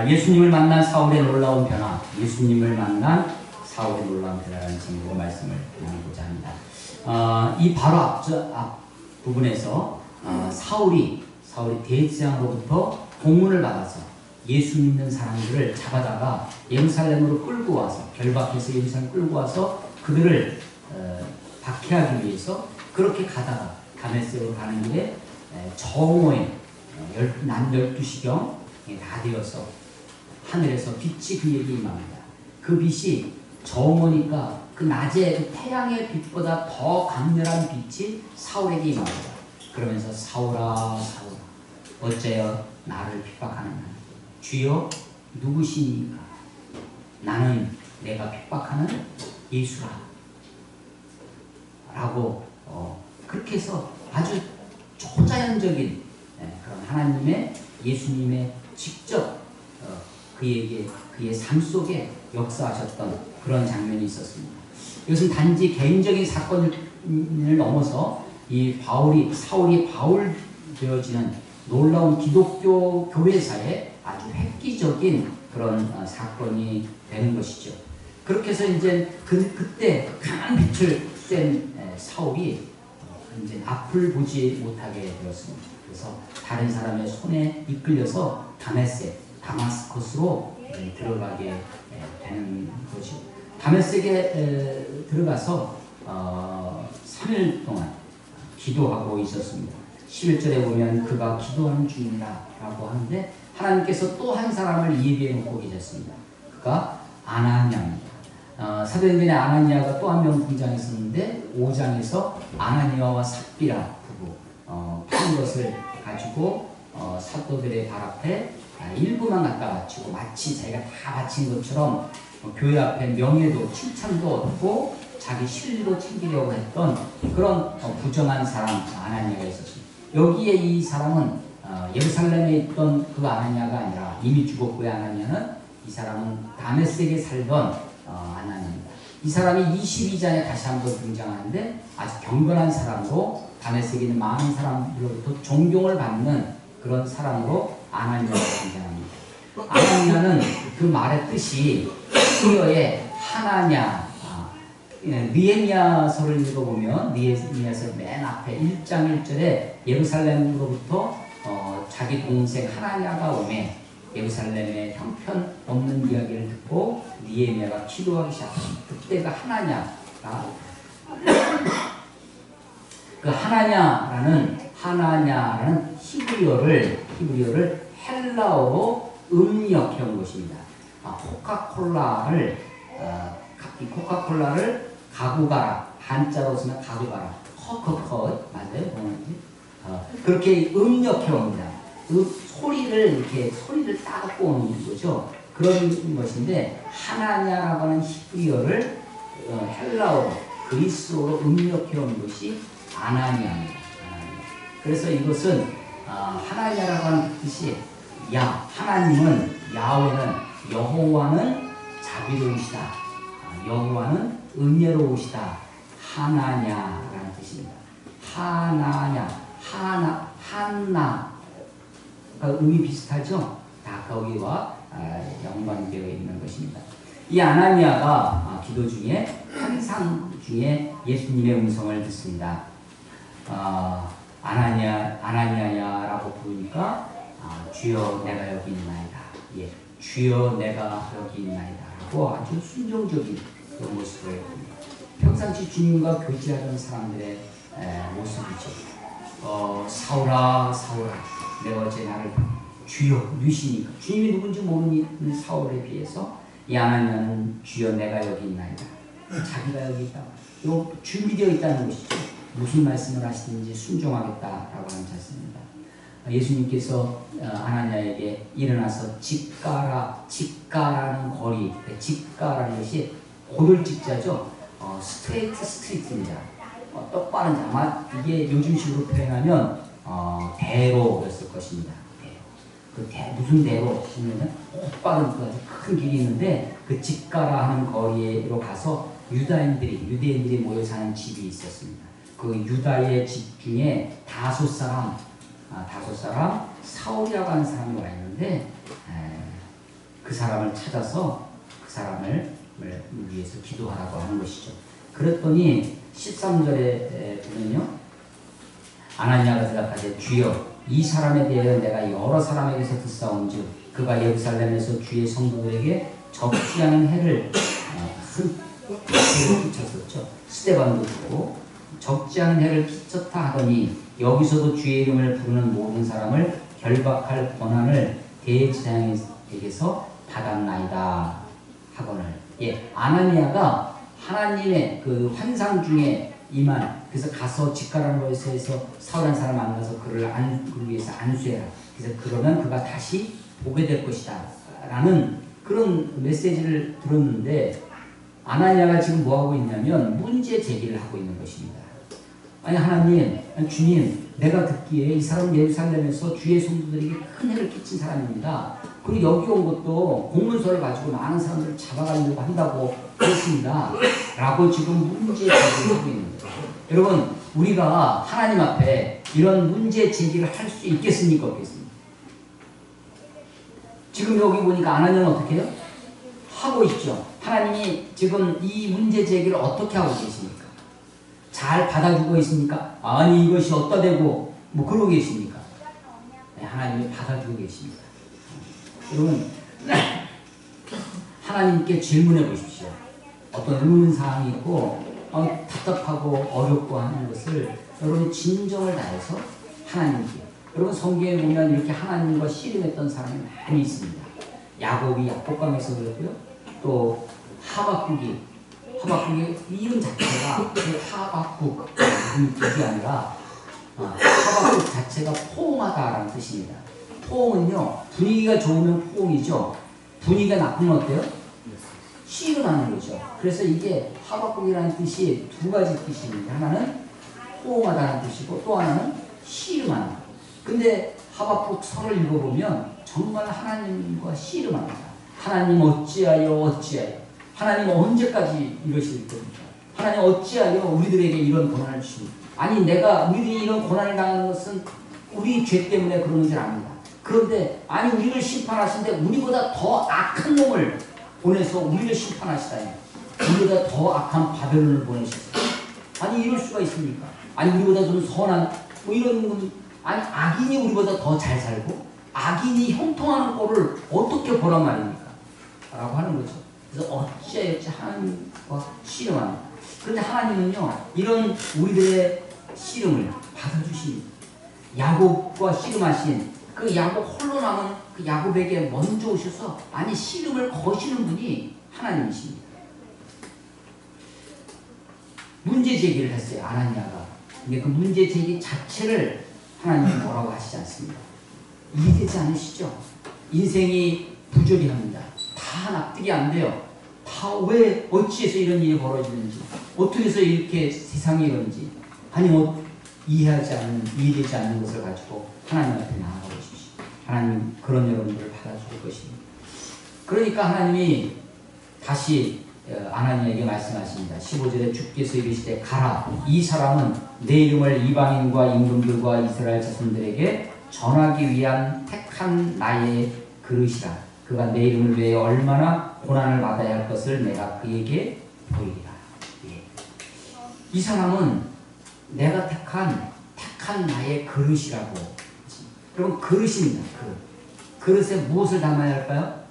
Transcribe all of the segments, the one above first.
예수님을 만난 사울의 놀라운 변화, 예수님을 만난 사울의 놀라운 변화라는 제목으로 말씀을 나누고자 합니다. 이 바로 앞 부분에서 사울이 대제사장으로부터 공문을 받아서 예수 믿는 사람들을 잡아다가 예루살렘으로 끌고 와서 결박해서 예루살렘 끌고 와서 그들을 박해하기 위해서 그렇게 가다가 다메섹으로 가는 길에 정오에 낮 12시경 다 되어서 하늘에서 빛이 그에게 임합니다. 그 빛이 정오니까 그 낮에 그 태양의 빛보다 더 강렬한 빛이 사울에게 임합니다. 그러면서 사울아 사울아 어째여 나를 핍박하느냐. 주여 누구시니까. 나는 내가 핍박하는 예수라 라고 그렇게 해서 아주 초자연적인 그런 하나님의 예수님의 직접 그의 삶 속에 역사하셨던 그런 장면이 있었습니다. 이것은 단지 개인적인 사건을 넘어서 이 사울이 바울 되어지는 놀라운 기독교 교회사의 아주 획기적인 그런 사건이 되는 것이죠. 그렇게 해서 이제 그때 강한 빛을 쐴 사울이 이제 앞을 보지 못하게 되었습니다. 그래서 다른 사람의 손에 이끌려서 다마스커스로 들어가게 되는 거죠. 다메섹에 들어가서 3일 동안 기도하고 있었습니다. 11절에 보면 그가 기도하는 중이라 라고 하는데 하나님께서 또 한 사람을 예비해 놓고 계셨습니다. 그가 아나니아입니다. 사도행전에 아나니아가 또 한 명 등장했었는데 5장에서 아나니아와 삽비라 부부 파는 것을 가지고 사도들의 발 앞에 일부만 갖다 바치고 마치 자기가 다 바친 것처럼 교회 앞에 명예도 칭찬도 얻고 자기 실리도 챙기려고 했던 그런 부정한 사람 아나니아가 있었습니다. 여기에 이 사람은 예루살렘에 있던 그 아나니아가 아니라 이미 죽었고의 아나니아는 이 사람은 다메섹에 살던 아나니아입니다. 이 사람이 22장에 다시 한번 등장하는데 아주 경건한 사람으로 다메섹에 있는 많은 사람들로부터 존경을 받는 그런 사람으로 아나니아가 등장합니다. 아나니아는 그 말의 뜻이 히브리어의 하나냐, 느헤미야서를 읽어보면 느헤미야서 맨 앞에 1장 1절에 예루살렘으로부터 자기 동생 하나냐가 오매 예루살렘의 형편없는 이야기를 듣고 느헤미야가 기도하기 시작합니다. 그때가 하나냐가 그 하나냐라는 히브리어를 헬라어로 음력해 온 것입니다. 코카콜라를 가고 가라, 한자로 쓰면 가고 가라, 커커커 맞아요? 그렇게 음력해 옵니다. 소리를 따갖고 오는 거죠. 그런 것인데 하나냐라고 하는 히브리어를 헬라어로 그리스어로 음력해 온 것이 아나니아입니다. 그래서 이것은 하나냐라고 하는 뜻이 하나님은 야훼는 여호와는 자비로우시다. 여호와는 은혜로우시다. 하나냐라는 뜻입니다. 한나 음이 비슷하죠? 다 거기와 연관되어 있는 것입니다. 이 아나니아가 기도 중에 환상 중에 예수님의 음성을 듣습니다. 아나니아야라고 부르니까 주여 내가 여기 있나이다. 주여 내가 여기 있나이다 라고 아주 순종적인 그 모습을 봅니다. 평상시 주님과 교제하던 사람들의 모습이죠. 사울아 내가 어째 나를 주여 누시니까 주님이 누군지 모르는 사울에 비해서 이 아나니아는 주여 내가 여기 있나이다. 자기가 여기 있다. 이거 준비되어 있다는 것이죠. 무슨 말씀을 하시는지 순종하겠다라고 하는 자세입니다. 예수님께서 아나니아에게 일어나서 직가라는 거리, 직가라는 것이 고들직자죠. 스트리트입니다. 똑바른 자마, 이게 요즘식으로 표현하면 대로였을 것입니다. 무슨 대로 보면은 똑바른 큰 길이 있는데 그 직가라 하는 거리로 가서 유대인들이 모여 사는 집이 있었습니다. 그 유다의 집 중에 다섯 사람 사울이라고 하는 사람이 와 있는데 그 사람을 찾아서 그 사람을 위해서 기도하라고 하는 것이죠. 그랬더니 13절에 보면요. 아나니아가 대답하되 주여 이 사람에 대하여 내가 여러 사람에게서 듣사온즉 그가 예루살렘에서 주의 성도들에게 적지 않은 해를 끼쳤었죠. 스데반도 있고 적지 않은 해를 끼쳤다 하더니 여기서도 주의 이름을 부르는 모든 사람을 결박할 권한을 대제사장에게서 받았나이다 하거늘. 예, 아나니아가 하나님의 그 환상 중에 임한, 그래서 가서 직가라는 것에서 사울한 사람 만나서 그를 위해서 안수해라. 그래서 그러면 그가 다시 보게 될 것이다 라는 그런 메시지를 들었는데, 아나니아가 지금 뭐하고 있냐면 문제 제기를 하고 있는 것입니다. 아니 하나님, 아니 주님, 내가 듣기에 이 사람 예루살렘에서 주의 성도들에게 큰 해를 끼친 사람입니다. 그리고 여기 온 것도 공문서를 가지고 많은 사람들을 잡아가려고 한다고 그랬습니다 라고 지금 문제 제기를 하고 있는 거예요. 여러분, 우리가 하나님 앞에 이런 문제 제기를 할 수 있겠습니까? 없겠습니까? 지금 여기 보니까 아나니아는 어떻게 해요? 하고 있죠. 하나님이 지금 이 문제 제기를 어떻게 하고 계십니까? 잘 받아주고 있습니까? 아니 이것이 어디다 대고 뭐 그러고 계십니까? 네, 하나님이 받아주고 계십니다. 여러분 하나님께 질문해 보십시오. 어떤 의문사항이 있고 답답하고 어렵고 하는 것을 여러분 진정을 다해서 하나님께, 여러분 성경에 보면 이렇게 하나님과 씨름했던 사람이 많이 있습니다. 야곱이 약복강에서 그랬고요. 또 하박국이 이름 자체가 하박국 그게 아니라 하박국 자체가 포옹하다라는 뜻입니다. 포옹은요, 분위기가 좋으면 포옹이죠. 분위기가 나쁘면 어때요? 씨름하는 거죠. 그래서 이게 하박국이라는 뜻이 두 가지 뜻이 있는데, 하나는 포옹하다는 뜻이고 또 하나는 씨름하는 거. 근데 하박국 서를 읽어보면 정말 하나님과 씨름합니다. 하나님 어찌하여 하나님 언제까지 이러실 겁니까? 하나님 어찌하여 우리들에게 이런 고난을 주십니까? 아니 우리들이 이런 고난을 당하는 것은 우리 죄 때문에 그러는 줄 압니다. 그런데 아니 우리를 심판하신데 우리보다 더 악한 놈을 보내서 우리를 심판하시다니, 우리보다 더 악한 바벨론을 보내셨어요. 아니 이럴 수가 있습니까? 아니 우리보다 좀 선한 뭐 이런 건, 아니 악인이 우리보다 더 잘 살고 악인이 형통하는 꼴을 어떻게 보란 말입니까? 라고 하는 거죠. 그래서 어찌하여 하나님과 씨름합니다. 그런데 하나님은요, 이런 우리들의 씨름을 받아주십니다. 야곱과 씨름하신 그 야곱 홀로 남은 그 야곱에게 먼저 오셔서 아니 씨름을 거시는 분이 하나님이십니다. 문제 제기를 했어요, 아나니아가. 근데 그 문제 제기 자체를 하나님이 뭐라고 하시지 않습니다. 이해되지 않으시죠? 인생이 부조리합니다. 다 납득이 안 돼요. 다 왜 어찌해서 이런 일이 벌어지는지, 어떻게 해서 이렇게 세상이 이런지, 아니 이해되지 않는 것을 가지고 하나님 앞에 나아가 보십시오. 하나님 그런 여러분들을 받아줄 것입니다. 그러니까 하나님이 다시 아나니아에게 말씀하십니다. 15절에 주께서 이르시되 가라, 이 사람은 내 이름을 이방인과 임금들과 이스라엘 자손들에게 전하기 위한 택한 나의 그릇이라. 그가 내 이름을 위해 얼마나 고난을 받아야 할 것을 내가 그에게 보이리라. 예. 이 사람은 내가 택한 나의 그릇이라고. 여러분 그릇입니다. 그릇에 무엇을 담아야 할까요?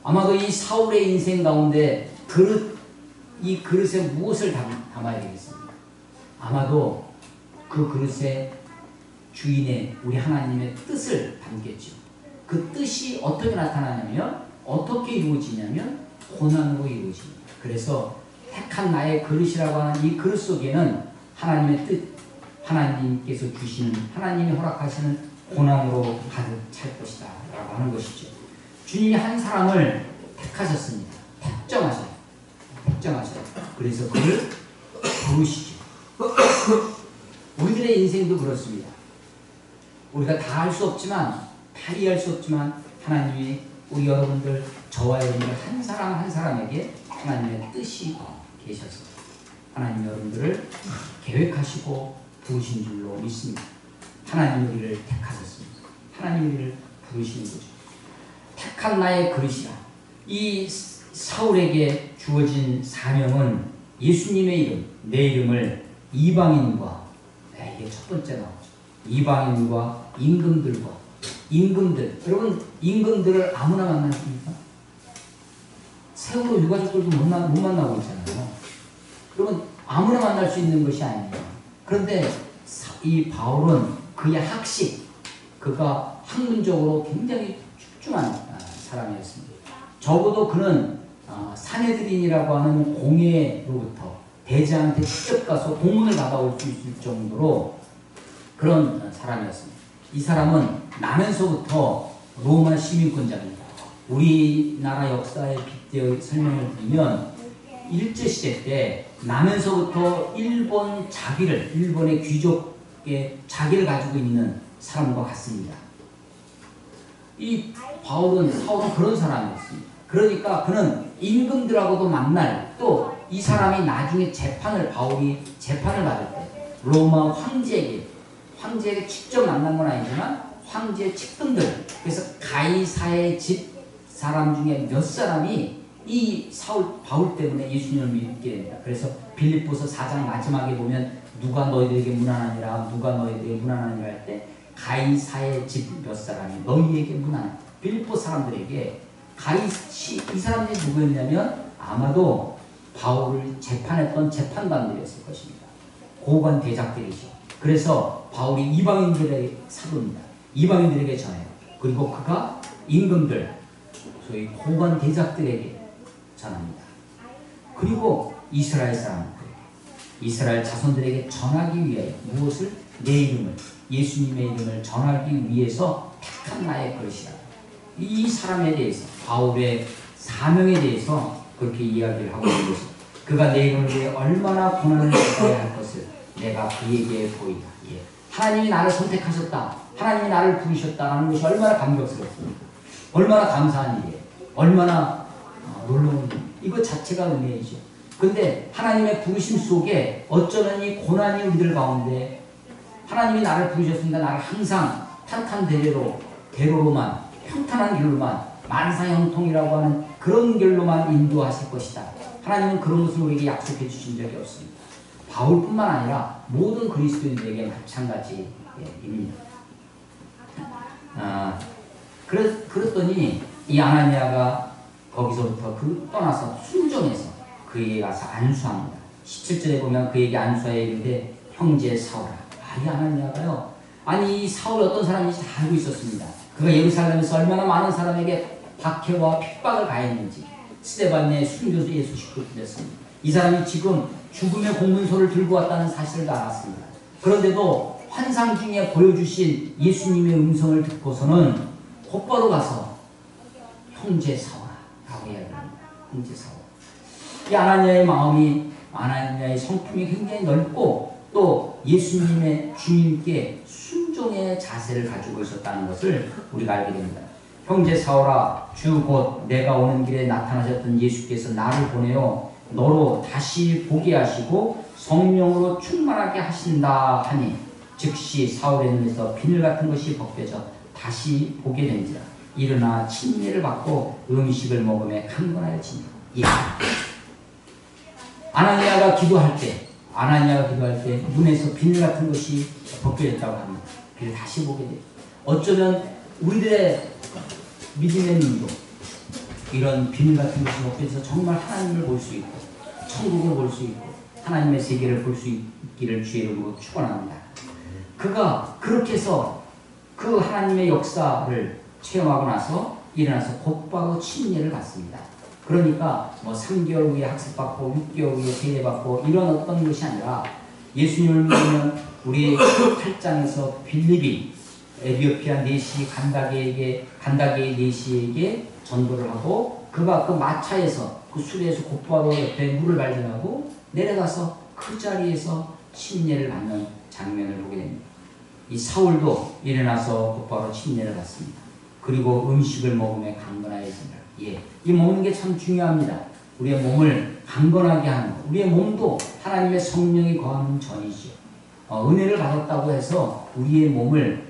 아마도 이 사울의 인생 가운데 이 그릇에 무엇을 담아야 되겠습니까? 아마도 그 그릇에 주인의 우리 하나님의 뜻을 담겠죠. 그 뜻이 어떻게 나타나냐면, 어떻게 이루어지냐면 고난으로 이루어집니다. 그래서 택한 나의 그릇이라고 하는 이 그릇 속에는 하나님의 뜻, 하나님께서 주시는, 하나님이 허락하시는 고난으로 가득 찰 것이다 라고 하는 것이죠. 주님이 한 사람을 택하셨습니다. 택정하셔요. 그래서 그를 부르시죠. 우리들의 인생도 그렇습니다. 우리가 다 할 수 없지만, 다 이해할 수 없지만 하나님이 우리 여러분들, 저와 여러분들 한 사람 한 사람에게 하나님의 뜻이 계셔서 하나님 여러분들을 계획하시고 부르신 줄로 믿습니다. 하나님 우리를 택하셨습니다. 하나님 우리를 부르시는 거죠. 택한 나의 그릇이라. 이 사울에게 주어진 사명은 예수님의 이름, 내 이름을 이방인과, 이게 첫 번째 나오죠. 이방인과 임금들. 여러분, 임금들을 아무나 만나십니까? 세월호 유가족들도 못 만나고 있잖아요. 그러면 아무나 만날 수 있는 것이 아니에요. 그런데 이 바울은 그의 학식, 그가 학문적으로 굉장히 출중한 사람이었습니다. 적어도 그는 사내들인이라고 하는 공예로부터 대제한테 직접 가서 공문을 받아올 수 있을 정도로 그런 사람이었습니다. 이 사람은 나면서부터 로마 시민권자입니다. 우리나라 역사에 빗대어 설명을 드리면 일제시대 때 나면서부터 일본의 귀족의 자기를 가지고 있는 사람과 같습니다. 이 사울은 그런 사람이었습니다. 그러니까 그는 임금들하고도 만날, 또 이 사람이 나중에 바울이 재판을 받을 때 로마 황제에게 직접 만난 건 아니지만 황제의 측근들, 그래서 가이사의 집 사람 중에 몇 사람이 이 바울 때문에 예수님을 믿게 됩니다. 그래서 빌립보서 4장 마지막에 보면 누가 너희들에게 무난하니라 할 때 가이사의 집 몇 사람이 너희에게 무난하니라. 빌립보 사람들에게 이 사람들이 누구였냐면 아마도 바울을 재판했던 재판관들이었을 것입니다. 고관 대작들이죠. 그래서 바울이 이방인들의 사도입니다. 이방인들에게 전해요. 그리고 그가 임금들, 소위 고관 대작들에게 전합니다. 그리고 이스라엘 사람들에게, 이스라엘 자손들에게 전하기 위하여 무엇을? 내 이름을, 예수님의 이름을 전하기 위해서 택한 나의 그릇이다. 이 사람에 대해서, 바울의 사명에 대해서 그렇게 이야기를 하고 있는 것입니다. 그가 내 이름을 위해 얼마나 고난을 받아야 할 것을 내가 그에게 보이다. 하나님이 나를 선택하셨다, 하나님이 나를 부르셨다는 것이 얼마나 감격스럽습니까? 얼마나 감사한 일이에요. 얼마나 놀라운 일. 이거 자체가 은혜이죠. 근데 하나님의 부르심 속에 어쩌면 이 고난이 우리들 가운데, 하나님이 나를 부르셨으니까 나를 항상 대로로만, 평탄한 길로만, 만사형통이라고 하는 그런 길로만 인도하실 것이다. 하나님은 그런 것을 우리에게 약속해 주신 적이 없습니다. 바울뿐만 아니라 모든 그리스도인들에게 마찬가지입니다. 그랬더니 이 아나니아가 거기서부터 떠나서 순종해서 그에게 가서 안수합니다. 17절에 보면 그에게 안수하여 이르되 형제 사울아. 이 아나니아가요, 이 사울이 어떤 사람인지 다 알고 있었습니다. 그가 예루살렘에서 얼마나 많은 사람에게 박해와 핍박을 가했는지, 스데반의 순교수의 소식도 들렸습니다. 이 사람이 지금 죽음의 공문서를 들고 왔다는 사실을 알았습니다. 그런데도 환상 중에 보여주신 예수님의 음성을 듣고서는 곧바로 가서 형제 사울아 라고 이야기합니다. 형제 사울. 이 아나니아의 마음이, 아나니아의 성품이 굉장히 넓고 또 예수님의 주님께 순종의 자세를 가지고 있었다는 것을 우리가 알게 됩니다. 형제 사울아, 주 곧 내가 오는 길에 나타나셨던 예수께서 나를 보내어 너로 다시 보게 하시고 성령으로 충만하게 하신다 하니 즉시 사울의 눈에서 비늘 같은 것이 벗겨져 다시 보게 된지라. 일어나 침례를 받고 음식을 먹으며 강건하여지니. 아나니아가 기도할 때 눈에서 비늘 같은 것이 벗겨졌다고 합니다. 그래서 다시 보게 돼요. 어쩌면 우리들의 믿음의 눈도 이런 비늘 같은 것이 벗겨져서 정말 하나님을 볼 수 있고 천국을 볼 수 있고 하나님의 세계를 볼 수 있기를 주의 이름으로 축원합니다. 그가 그렇게 해서 그 하나님의 역사를 체험하고 나서 일어나서 곧바로 침례를 받습니다. 그러니까 3개월 후에 학습받고 6개월 후에 세례받고 이런 어떤 것이 아니라, 예수님을 믿으면 우리 8장에서 빌립이 에티오피아 내시 간다게의 내시에게 전도를 하고, 그가 그 마차에서 그 수레에서 곧바로 옆에 물을 발견하고 내려가서 그 자리에서 침례를 받는 장면을 보게 됩니다. 이 사울도 일어나서 곧바로 침례를 받습니다. 그리고 음식을 먹으며 강건하여진다. 이 먹는 게 참 중요합니다. 우리의 몸을 강건하게 하는 것. 우리의 몸도 하나님의 성령이 거하는 전이죠. 은혜를 받았다고 해서 우리의 몸을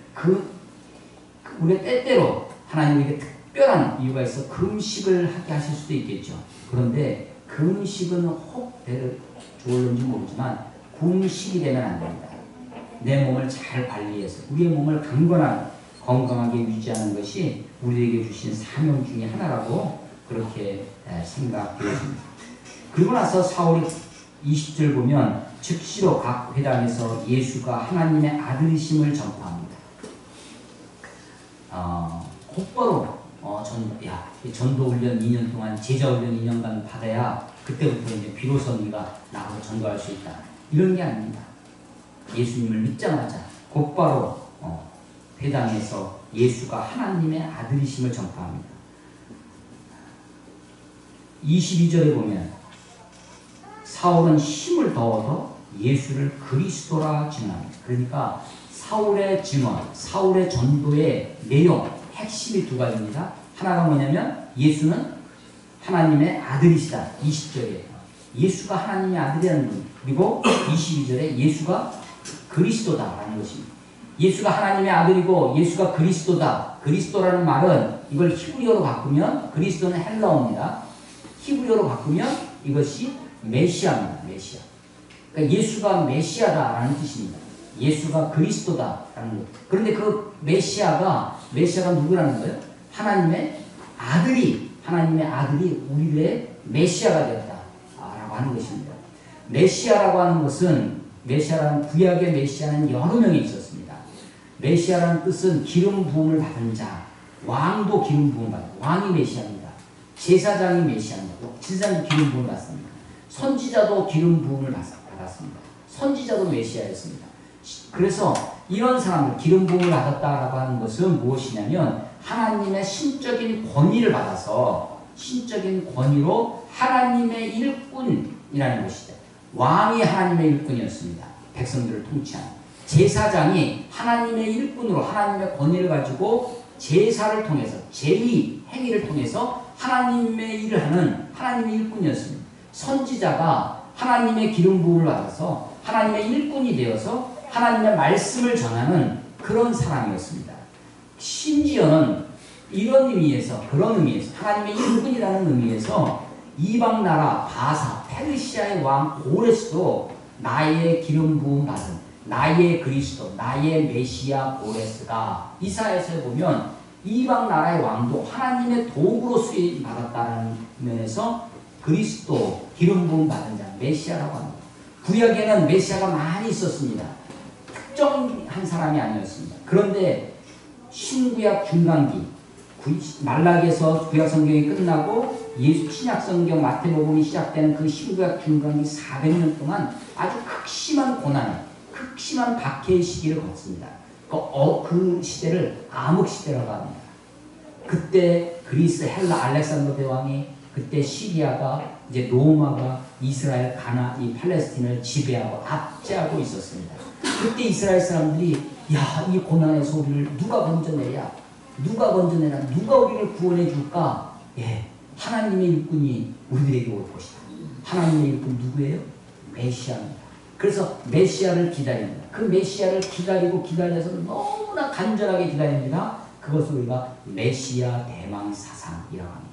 우리 때때로 하나님에게 특별한 이유가 있어 금식을 하게 하실 수도 있겠죠. 그런데 금식은 혹 대를 좋을는지 모르지만 금식이 되면 안 됩니다. 내 몸을 잘 관리해서 우리의 몸을 건강하게 유지하는 것이 우리에게 주신 사명 중에 하나라고 그렇게 생각되어집니다. 그리고 나서 사울이 20절 보면 즉시로 각 회당에서 예수가 하나님의 아들이심을 전파합니다. 곧바로 전도 훈련 2년 동안 제자 훈련 2년간 받아야 그때부터 이제 비로소 네가 나가서 전도할 수 있다. 이런 게 아닙니다. 예수님을 믿자마자 곧바로 회당에서 예수가 하나님의 아들이심을 전파합니다. 22절에 보면 사울은 힘을 더 얻어 예수를 그리스도라 증언합니다. 그러니까 사울의 증언, 사울의 전도의 내용, 핵심이 두 가지입니다. 하나가 뭐냐면 예수는 하나님의 아들이시다. 20절에 예수가 하나님의 아들이라는 분. 그리고 22절에 예수가 그리스도다라는 것입니다. 예수가 하나님의 아들이고 예수가 그리스도다. 그리스도라는 말은 이걸 히브리어로 바꾸면 그리스도는 헬라어입니다. 히브리어로 바꾸면 이것이 메시아입니다. 메시아. 그러니까 예수가 메시아다라는 뜻입니다. 예수가 그리스도다라는 것. 그런데 그 메시아가 누구라는 거예요? 하나님의 아들이 우리의 메시아가 되었다라고 하는 것입니다. 메시아라고 하는 것은 메시아라는 구약의 메시아는 여러 명이 있었습니다. 메시아라는 뜻은 기름 부음을 받은 자, 왕도 기름 부음 받은 왕이 메시아입니다. 제사장이 메시아입니다. 제사장이 기름 부음을 받습니다. 선지자도 기름 부음을 받았습니다. 선지자도 메시아였습니다. 그래서 이런 사람들 기름 부음을 받았다라고 하는 것은 무엇이냐면 하나님의 신적인 권위를 받아서 신적인 권위로 하나님의 일꾼이라는 것이죠. 왕이 하나님의 일꾼이었습니다. 백성들을 통치하는 제사장이 하나님의 일꾼으로 하나님의 권위를 가지고 제사를 통해서 제의 행위를 통해서 하나님의 일을 하는 하나님의 일꾼이었습니다. 선지자가 하나님의 기름 부음을 받아서 하나님의 일꾼이 되어서 하나님의 말씀을 전하는 그런 사람이었습니다. 심지어는 이런 의미에서 그런 의미에서 하나님의 일꾼이라는 의미에서 이방 나라 바사 페르시아의 왕 고레스도 나의 기름 부음 받은 나의 그리스도 나의 메시아 고레스가 이사야서에 보면 이방 나라의 왕도 하나님의 도구로 수임 받았다는 면에서 그리스도 기름 부음 받은 자 메시아라고 합니다. 구약에는 메시아가 많이 있었습니다. 특정한 사람이 아니었습니다. 그런데 신구약 중간기 말라기에서 구약 성경이 끝나고 예수 신약 성경 마태복음이 시작되는 그 신구약 중간기 400년 동안 아주 극심한 고난, 극심한 박해의 시기를 거칩니다. 그 시대를 암흑시대라고 합니다. 그때 그리스, 헬라, 알렉산더 대왕이 그때 시리아가 이제 로마가 이스라엘, 가나, 이 팔레스틴을 지배하고 압제하고 있었습니다. 그때 이스라엘 사람들이 이 고난에서 우리를 누가 건져내랴? 누가 우리를 구원해 줄까? 하나님의 일꾼이 우리들에게 올 것이다. 하나님의 일꾼 누구예요? 메시아입니다. 그래서 메시아를 기다립니다. 그 메시아를 기다려서 너무나 간절하게 기다립니다. 그것을 우리가 메시아 대망 사상이라고 합니다.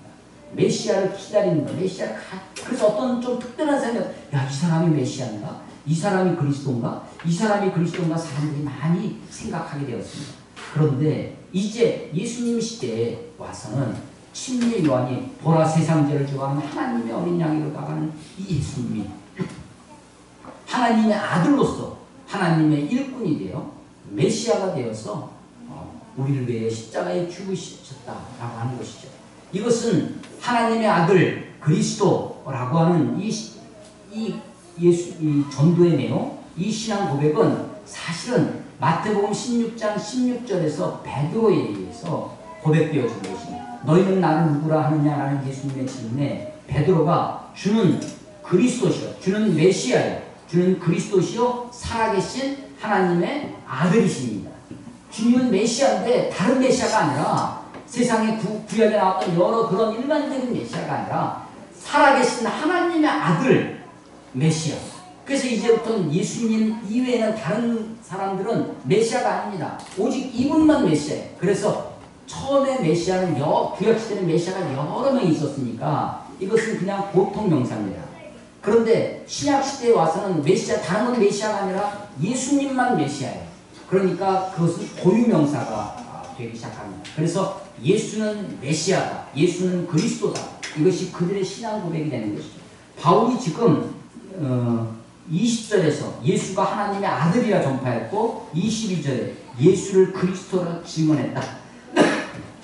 메시아를 기다리는 거, 그래서 어떤 좀 특별한 사람이 이 사람이 메시아인가? 이 사람이 그리스도인가? 사람들이 많이 생각하게 되었습니다. 그런데 이제 예수님 시대에 와서는 침례 요한이 보라 세상 죄를 좋아하는 하나님의 어린 양으로 나가는 이 예수님이 하나님의 아들로서 하나님의 일꾼이 되어 메시아가 되어서 우리를 위해 십자가에 죽으셨다라고 하는 것이죠. 이것은 하나님의 아들 그리스도라고 하는 이 전도의 내용, 이 신앙 고백은 사실은 마태복음 16장 16절에서 베드로에 의해서 고백되어진 것입니다. 너희는 나를 누구라 하느냐라는 예수님의 질문에 베드로가 주는 그리스도시요, 주는 메시아요, 주는 그리스도시요 살아계신 하나님의 아들이십니다. 주님은 메시아인데 다른 메시아가 아니라 세상에 구약에 나왔던 여러 그런 일반적인 메시아가 아니라 살아계신 하나님의 아들 메시아. 그래서 이제부터는 예수님 이외에는 다른 사람들은 메시아가 아닙니다. 오직 이분만 메시아예요. 그래서 처음에 메시아는 구약시대는 메시아가 여러 명이 있었으니까 이것은 그냥 보통 명사입니다. 그런데 신약시대에 와서는 다른 건 메시아가 아니라 예수님만 메시아예요. 그러니까 그것은 고유명사가 되기 시작합니다. 그래서 예수는 메시아다, 예수는 그리스도다, 이것이 그들의 신앙 고백이 되는 것이죠. 바울이 지금 20절에서 예수가 하나님의 아들이라 전파했고 22절에 예수를 그리스도라 증언했다.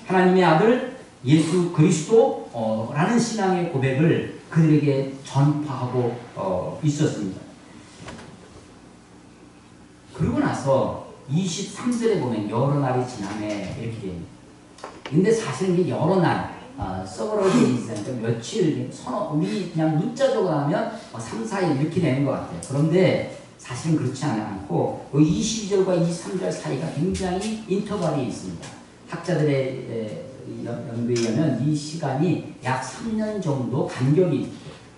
하나님의 아들 예수 그리스도라는 신앙의 고백을 그들에게 전파하고 있었습니다. 그러고 나서 23절에 보면 여러 날이 지나매 이렇게 됩니다. 근데 사실 이게 여러 날, several days, 그러니까 며칠, 우리 그냥 문자적으로 하면 3, 4일 이렇게 되는 것 같아요. 그런데 사실은 그렇지 않고 22절과 23절 사이가 굉장히 인터벌이 있습니다. 학자들의 연구에 의하면 이 시간이 약 3년 정도 간격이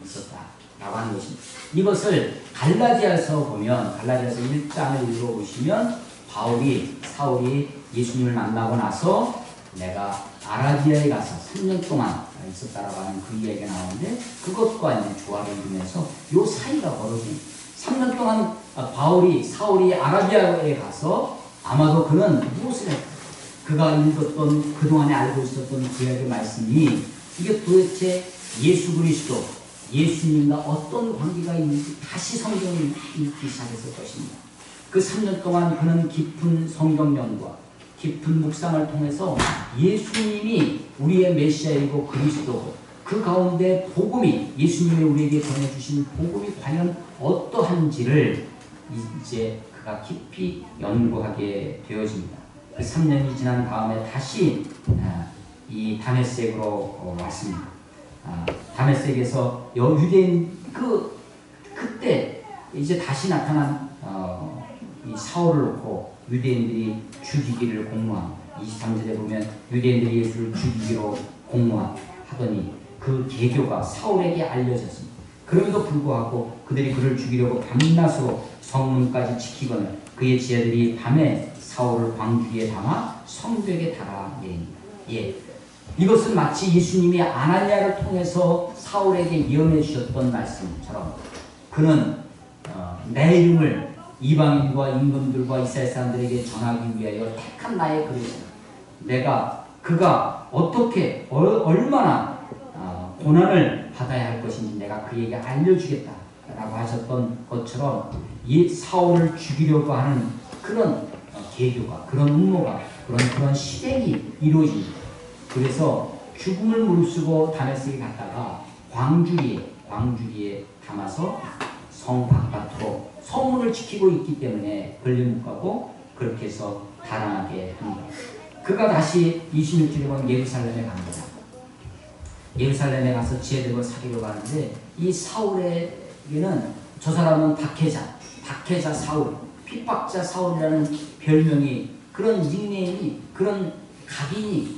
있었다라고 하는 것입니다. 이것을 갈라디아서 보면, 갈라디아서 1장을 읽어보시면 사울이 예수님을 만나고 나서 내가 아라비아에 가서 3년 동안 있었다라고 하는 그 이야기가 나오는데, 그것과 이제 조화를 이루면서 요 사이가 벌어진 3년 동안 사울이 아라비아에 가서 아마도 그는 무엇을 했을까? 그가 읽었던, 그동안에 알고 있었던 구약의 말씀이 이게 도대체 예수 그리스도, 예수님과 어떤 관계가 있는지 다시 성경을 읽기 시작했을 것입니다. 그 3년 동안 그는 깊은 성경 연구와 깊은 묵상을 통해서 예수님이 우리의 메시아이고 그리스도고, 그 가운데 복음이, 예수님이 우리에게 전해주신 복음이 과연 어떠한지를 이제 그가 깊이 연구하게 되어집니다. 그 3년이 지난 다음에 다시 이 다메섹으로 왔습니다. 다메섹에서 유대인 그때 이제 다시 나타난 이 사울을 놓고 유대인들이 죽이기를 공모합니다. 23절에 보면 유대인들이 예수를 죽이기로 공모하더니 그 계교가 사울에게 알려졌습니다. 그럼에도 불구하고 그들이 그를 죽이려고 밤낮으로 성문까지 지키거늘 그의 지하들이 밤에 사울을 광주리에 담아 성벽에 달아 내립니다. 이것은 마치 예수님이 아나니아를 통해서 사울에게 예언해 주셨던 말씀처럼, 그는 내 이름을 이방인과 임금들과 이스라엘 사람들에게 전하기 위하여 택한 나의 그릇이다. 그가 어떻게 얼마나 고난을 받아야 할 것인지 내가 그에게 알려주겠다 라고 하셨던 것처럼, 이 사울을 죽이려고 하는 그런 계교가, 그런 음모가, 그런 실행이 이루어집니다. 그래서 죽음을 무릅쓰고 다메섹에 갔다가 광주리에 담아서 성 바깥으로 성문을 지키고 있기 때문에 걸려 못 가고 그렇게 해서 달아나게 합니다. 그가 다시 26절에 보면 예루살렘에 갑니다. 예루살렘에 가서 지혜들과 사귀려고 하는데, 이 사울에게는 저 사람은 박해자 사울, 핍박자 사울이라는 별명이, 그런 닉네임이, 그런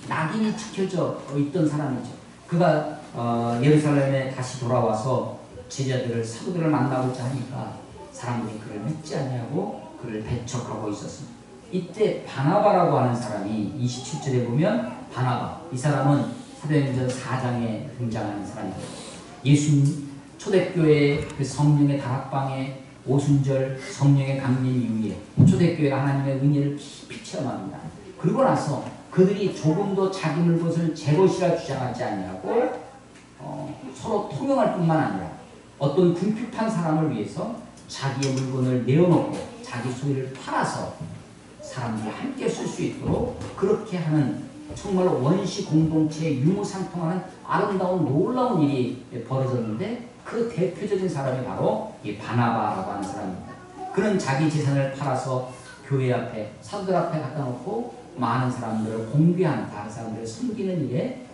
낙인이 찍혀져 있던 사람이죠. 그가 예루살렘에 다시 돌아와서 제자들을, 사도들을 만나고자 하니까 사람들이 그를 믿지 않냐고 그를 배척하고 있었습니다. 이때 바나바라고 하는 사람이 27절에 보면 이 사람은 사도행전 4장에 등장하는 사람입니다. 예수님 초대교회 그 성령의 다락방에 오순절 성령의 강림 이후에 초대교회가 하나님의 은혜를 깊이 체험합니다. 그리고 나서 그들이 조금도 자기 물것을 제 것이라 주장하지 않냐고 서로 통용할 뿐만 아니라 어떤 궁핍한 사람을 위해서 자기의 물건을 내어놓고 자기 소유를 팔아서 사람들이 함께 쓸 수 있도록 그렇게 하는, 정말 원시 공동체에 유무상통하는 아름다운 놀라운 일이 벌어졌는데, 그 대표적인 사람이 바로 이 바나바라고 하는 사람입니다. 그는 자기 재산을 팔아서 교회 앞에, 사도들 앞에 갖다 놓고 많은 사람들을 공개하는, 다른 사람들을 섬기는 일에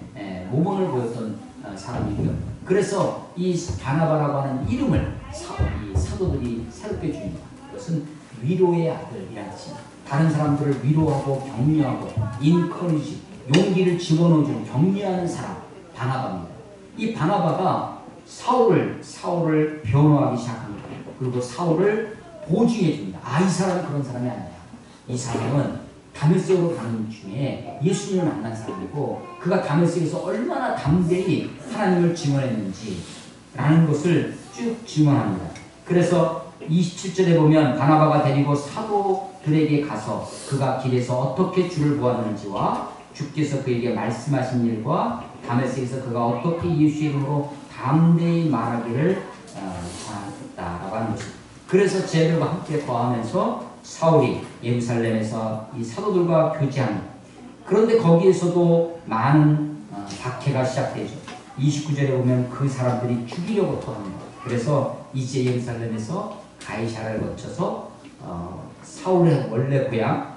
모범을 보였던 사람이고요. 그래서 이 바나바라고 하는 이름을 사도들이 새롭게 줍니다. 그것은 위로의 아들이라는 뜻입니다. 다른 사람들을 위로하고 격려하고 인커리지, 용기를 집어넣어주는, 격려하는 사람, 바나바입니다. 이 바나바가 사울을 변호하기 시작합니다. 그리고 사울을 보증해 줍니다. 이 사람은 그런 사람이 아니야. 이 사람은 다메섹으로 가는 중에 예수님을 만난 사람이고 그가 다메섹에서 얼마나 담대히 하나님을 증언했는지 라는 것을 쭉 증언합니다. 그래서 27절에 보면 바나바가 데리고 사도들에게 가서 그가 길에서 어떻게 주를 보았는지와 주께서 그에게 말씀하신 일과 다메섹에서 그가 어떻게 예수의 이름으로 담대히 말하기를 전했다라고 하는 것입니다. 그래서 제들과 함께 거하면서 사울이 예루살렘에서 이 사도들과 교제합니다. 그런데 거기에서도 많은 박해가 시작되죠. 29절에 보면 그 사람들이 죽이려고 토합니다. 그래서 이제 예루살렘에서 가이사라를 거쳐서 사울의 원래 고향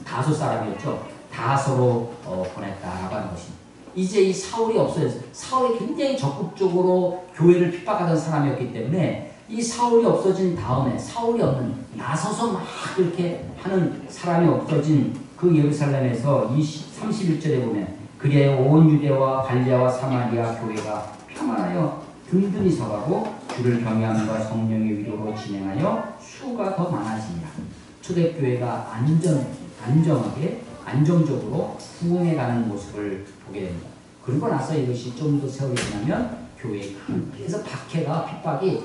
다소 사람이었죠. 다소로 보냈다라고 하는 것입니다. 이제 이 사울이 없어졌어요. 사울이 굉장히 적극적으로 교회를 핍박하던 사람이었기 때문에 이 사울이 없어진 다음에 사울이 없는 나서서 막 이렇게 하는 사람이 없어진 그 예루살렘에서 31절에 보면 그리하여 온 유대와 갈레아와 사마리아 교회가 평안하여 든든히 서가고 주를 경외함과 성령의 위로로 진행하여 수가 더 많아지니라. 초대교회가 안정하게 안정적으로 부흥해가는 모습을 보게 됩니다. 그러고 나서 이것이 좀 더 세월이 지나면 교회에 그래서 박해가 핍박이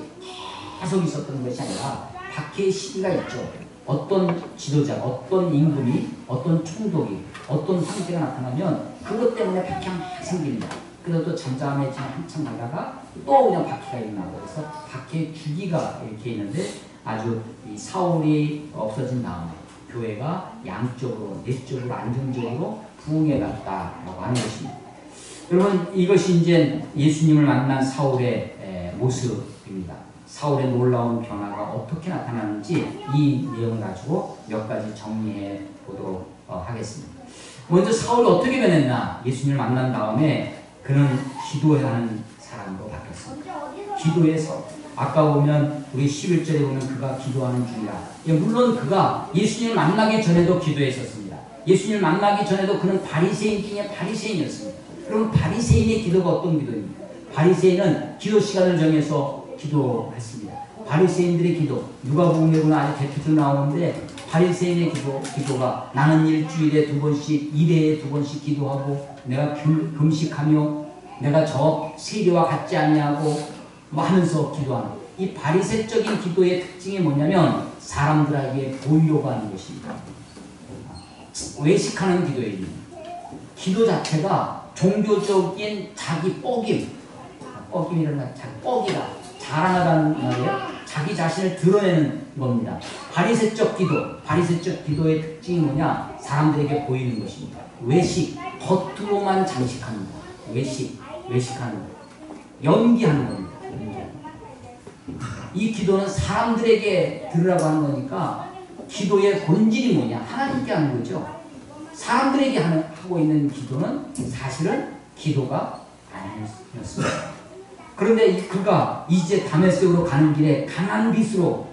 계속 있었던 것이 아니라 박해의 시기가 있죠. 어떤 지도자, 어떤 임금이, 어떤 총독이, 어떤 상태가 나타나면 그것 때문에 박해가 막 생깁니다. 그래서 또 잠잠해지면 한참 가다가 또 그냥 박해가 일어나고 그래서 박해의 주기가 이렇게 있는데 아주 이 사울이 없어진 다음에 교회가 양적으로, 내적으로, 안정적으로 부흥해 갔다라고 하는 것입니다. 여러분 이것이 이제 예수님을 만난 사울의 모습입니다. 사울의 놀라운 변화가 어떻게 나타나는지 이 내용을 가지고 몇 가지 정리해 보도록 하겠습니다. 먼저 사울이 어떻게 변했나? 예수님을 만난 다음에 그는 기도하는 사람으로 바뀌었습니다. 기도해서 아까 보면 우리 11절에 보면 그가 기도하는 중이라. 물론 그가 예수님을 만나기 전에도 기도했었습니다. 예수님을 만나기 전에도 그는 바리새인 중에 바리새인이었습니다. 그럼 바리새인의 기도가 어떤 기도입니까? 바리새인은 기도 시간을 정해서 기도했습니다. 바리새인들의 기도, 누가복음에 보면 아주 대표적으로 나오는데 바리새인의 기도가 나는 일주일에 2번씩, 1회에 2번씩 기도하고 내가 금식하며 내가 저 세리와 같지 아니하고 뭐 하면서 기도하는 이 바리새적인 기도의 특징이 뭐냐면 사람들에게 보이려고 하는 것입니다. 외식하는 기도예요. 기도 자체가 종교적인 자기 뻐김이라는 자기 뻐기다. 자랑하다는 말이에요. 자기 자신을 드러내는 겁니다. 바리새적 기도의 특징이 뭐냐? 사람들에게 보이는 것입니다. 외식, 겉으로만 장식하는 것. 외식하는 것. 연기하는 겁니다. 이 기도는 사람들에게 들으라고 하는 거니까 기도의 본질이 뭐냐? 하나님께 하는 거죠. 사람들에게 하고 있는 기도는 사실은 기도가 아니었습니다. 그런데 그가 이제 다메섹으로 가는 길에 강한 빛으로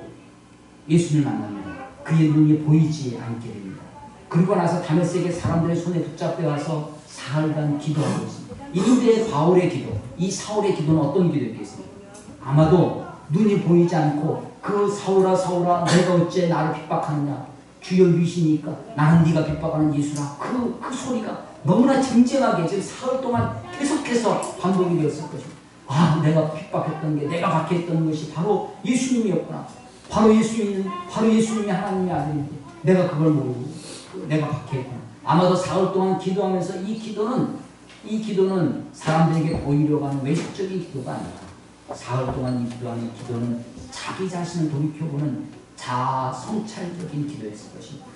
예수님을 만납니다. 그의 눈이 보이지 않게 됩니다. 그리고 나서 다메섹의 사람들의 손에 붙잡혀 와서 사흘간 기도하고 있습니다. 이때 바울의 기도, 이 사울의 기도는 어떤 기도였겠습니까? 아마도 눈이 보이지 않고 그 사울아 내가 어째 나를 핍박하느냐? 주여 유시니까 나는 네가 핍박하는 예수라. 그 소리가 너무나 쟁쟁하게 지금 사흘 동안 계속해서 반복이 되었을 것입니다. 내가 핍박했던 게 내가 박해했던 것이 바로 예수님이었구나. 바로 예수님이 하나님의 아들인데 내가 그걸 모르고 내가 박해했구나. 아마도 사흘 동안 기도하면서 이 기도는 사람들에게 보이려고 하는 외식적인 기도가 아니라 사흘 동안 이 기도하는 기도는 자기 자신을 돌이켜보는 자아 성찰적인 기도였을 것입니다.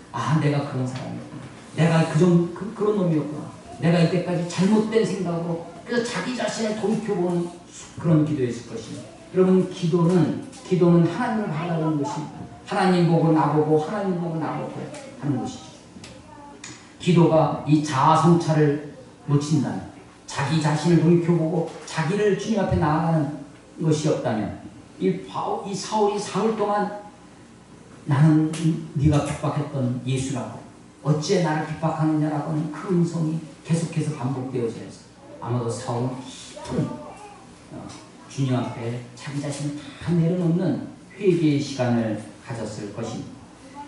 내가 그런 사람이었구나. 내가 그런 놈이었구나. 내가 이때까지 잘못된 생각으로 그래서 자기 자신을 돌이켜보는 그런 기도였을 것입니다. 여러분 기도는 하나님을 바라보는 것입니다. 하나님 보고 나보고 하나님 보고 나보고 하는 것이죠. 기도가 이 자아 성찰을 놓친다면 자기 자신을 돌이켜보고 자기를 주님 앞에 나아가는 것이 없다면 이 사울이 사흘 동안 나는 네가 핍박했던 예수라고 어찌 나를 핍박하느냐라고 하는 그 음성이 계속해서 반복되어져 있어요. 아마도 사울은 깊은 주님 앞에 자기 자신을 다 내려놓는 회개의 시간을 가졌을 것입니다.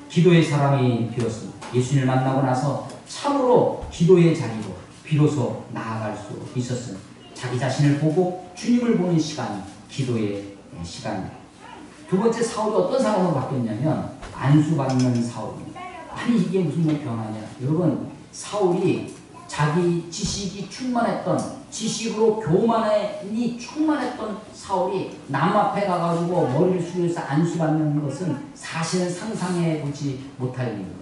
기도의 사람이 되었습니다. 예수님을 만나고 나서 참으로 기도의 자리로 비로소 나아갈 수 있었습니다. 자기 자신을 보고 주님을 보는 시간이 기도의 시간입니다. 두 번째, 사울이 어떤 사람으로 바뀌었냐면 안수받는 사울입니다. 아니 이게 무슨 변화냐. 여러분, 사울이 자기 지식이 충만했던, 지식으로 교만이 충만했던 사울이 남 앞에 가가지고 머리를 숙여서 안수받는 것은 사실은 상상해 보지 못할 일입니다.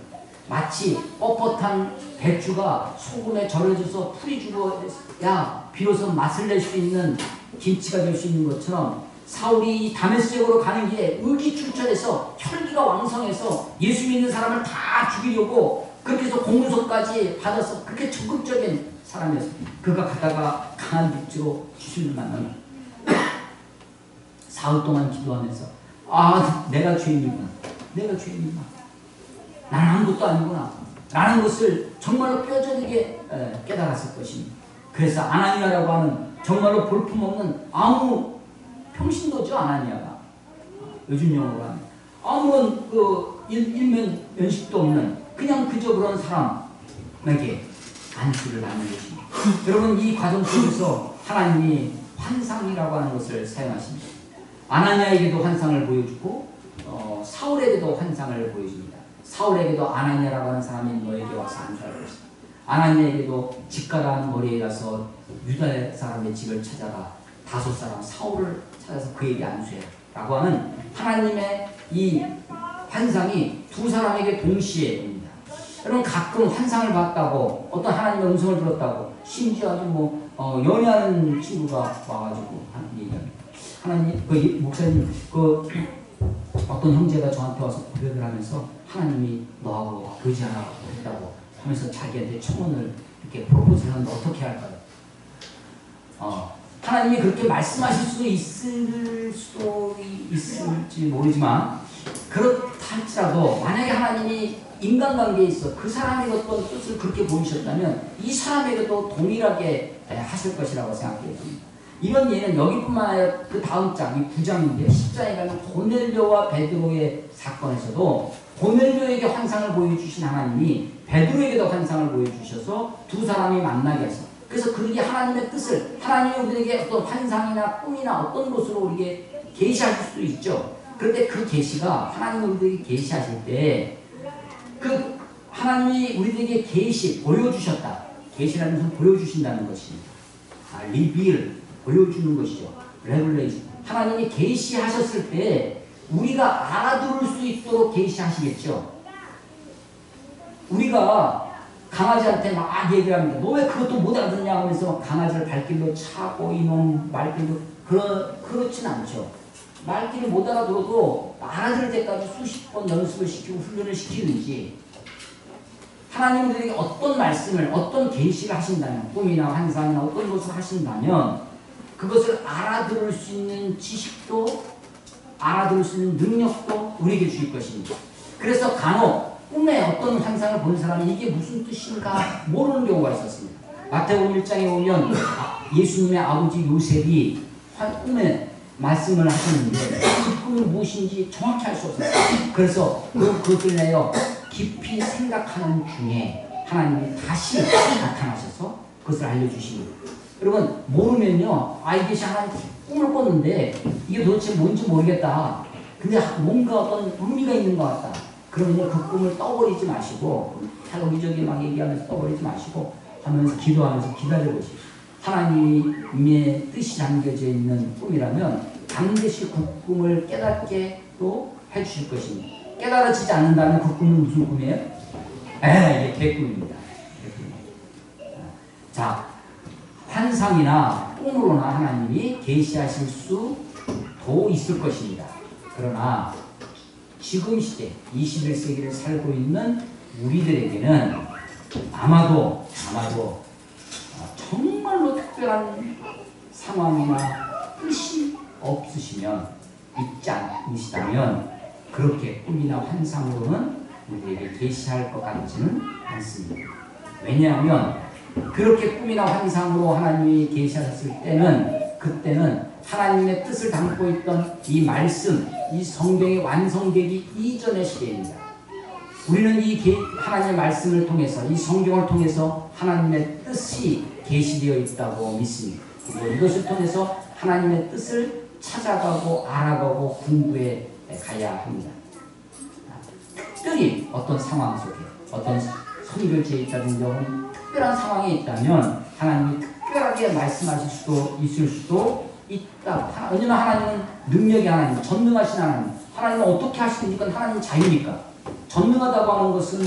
마치 뻣뻣한 배추가 소금에 절여져서 풀이 죽어야 비로소 맛을 낼 수 있는 김치가 될 수 있는 것처럼, 사울이 다메섹으로 가는 길에 의기출천해서 혈기가 왕성해서 예수 믿는 사람을 다 죽이려고 그렇게 해서 공문서까지 받아서 그렇게 적극적인 사람이었습니다. 그가 가다가 강한 빛으로 주님을 만나는 사흘 동안 기도하면서 내가 죄인이구나. 내가 죄인이구나. 나는 아무것도 아니구나. 라는 것을 정말로 뼈저리게 깨달았을 것입니다. 그래서 아나니아라고 하는 정말로 볼품없는 아무 평신도죠. 아나니아가 요즘 용어로 하면 아무런 일면 면식도 없는 그냥 그저 그런 사람에게 안수를 받는 것입니다. 여러분, 이 과정 속에서 하나님이 환상이라고 하는 것을 사용하십니다. 아나니아에게도 환상을 보여주고 사울에게도 환상을 보여줍니다. 사울에게도 아나니아라고 하는 사람이 너에게 와서 안수할 것이다. 아나니아에게도 집가라는 거리에 가서 유다 사람의 집을 찾아가 다섯 사람 사울을 찾아서 그에게 안수해 라고 하는 하나님의 이 환상이 두 사람에게 동시에 옵니다. 여러분, 가끔 환상을 봤다고, 어떤 하나님의 음성을 들었다고, 심지어 아주 연애하는 친구가 와가지고 하는 얘기합니다. 하나님, 목사님, 어떤 형제가 저한테 와서 고백을 하면서 하나님이 너하고 교제하라고 했다고 하면서 자기한테 청혼을 이렇게 프로포즈를 하는데 어떻게 할까요? 하나님이 그렇게 말씀하실 수도 있을지 모르지만, 그렇다 할지라도 만약에 하나님이 인간관계에 있어 그 사람의 어떤 뜻을 그렇게 보이셨다면 이 사람에게도 동일하게 하실 것이라고 생각해요. 이런 예는 여기뿐만 아니라 그 다음 장, 이 9장인데 10장에 가면 고넬료와 베드로의 사건에서도 고넬료에게 환상을 보여주신 하나님이 베드로에게도 환상을 보여주셔서 두 사람이 만나게 해서, 그래서 그게 하나님의 뜻을, 하나님이 우리에게 어떤 환상이나 꿈이나 어떤 것으로 우리에게 계시하실 수도 있죠. 그런데 그 계시가 하나님이 우리에게 계시하실 때 그 하나님이 우리에게 보여주셨다. 계시라는 것은 보여주신다는 것입니다. 리빌, 보여주는 것이죠. 레블레이션. 하나님이 계시하셨을 때 우리가 알아들을 수 있도록 계시하시겠죠. 우리가 강아지한테 막 얘기를 합니다. 너 왜 그것도 못 알아듣냐 하면서 강아지를 발길로 차고 이놈 말길로 그렇진 않죠. 말귀를 못 알아들어도 알아들을 때까지 수십 번 연습을 시키고 훈련을 시키는지, 하나님 우리에게 어떤 말씀을, 어떤 계시를 하신다면, 꿈이나 환상이나 어떤 것을 하신다면 그것을 알아들을 수 있는 지식도, 알아들을 수 있는 능력도 우리에게 주실 것입니다. 그래서 간혹 꿈에 어떤 환상을 보는 사람이 이게 무슨 뜻인가 모르는 경우가 있었습니다. 마태복음 1장에 보면 예수님의 아버지 요셉이 꿈에 말씀을 하셨는데 그 꿈이 무엇인지 정확히 알 수 없었어요. 그래서 그것을 내어 깊이 생각하는 중에 하나님이 다시 나타나셔서 그것을 알려주십니다. 여러분, 모르면요, 이게 하나님 꿈을 꿨는데 이게 도대체 뭔지 모르겠다. 근데 뭔가 어떤 의미가 있는 것 같다. 그러면 그 꿈을 떠버리지 마시고, 여기저기 막 얘기하면서 떠버리지 마시고 하면서 기도하면서 기다려보십시오. 하나님의 뜻이 담겨져 있는 꿈이라면 반드시 그 꿈을 깨닫게 또 해주실 것입니다. 깨달아지지 않는다면 그 꿈은 무슨 꿈이에요? 이게 개꿈입니다. 자, 환상이나 꿈으로나 하나님이 계시하실 수도 있을 것입니다. 그러나 지금 시대 21세기를 살고 있는 우리들에게는 아마도 정말로 특별한 상황이나 뜻이 없으시면, 있지 않으시다면 그렇게 꿈이나 환상으로는 우리에게 계시할 것 같지는 않습니다. 왜냐하면 그렇게 꿈이나 환상으로 하나님이 계시하셨을 때는, 그때는 하나님의 뜻을 담고 있던 이 말씀, 이 성경이 완성되기 이전의 시대입니다. 우리는 하나님의 말씀을 통해서, 이 성경을 통해서 하나님의 뜻이 계시되어 있다고 믿습니다. 그리고 이것을 통해서 하나님의 뜻을 찾아가고 알아가고 공부해 가야 합니다. 특별히 어떤 상황 속에, 어떤 선결제에 있다든지 혹은 특별한 상황에 있다면 하나님이 특별하게 말씀하실 수도 있을 수도 있다. 왜냐하면 하나님은 능력의 하나님, 전능하신 하나님. 하나님은 어떻게 하시니까 하나님은 자유니까. 전능하다고 하는 것은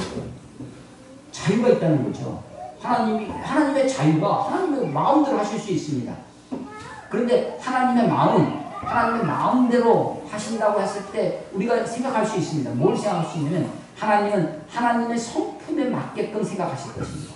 자유가 있다는 거죠. 하나님의 자유가 하나님의 마음대로 하실 수 있습니다. 그런데 하나님의 마음대로 하신다고 했을 때 우리가 생각할 수 있습니다. 뭘 생각할 수 있냐면 하나님은 하나님의 성품에 맞게끔 생각하실 것입니다.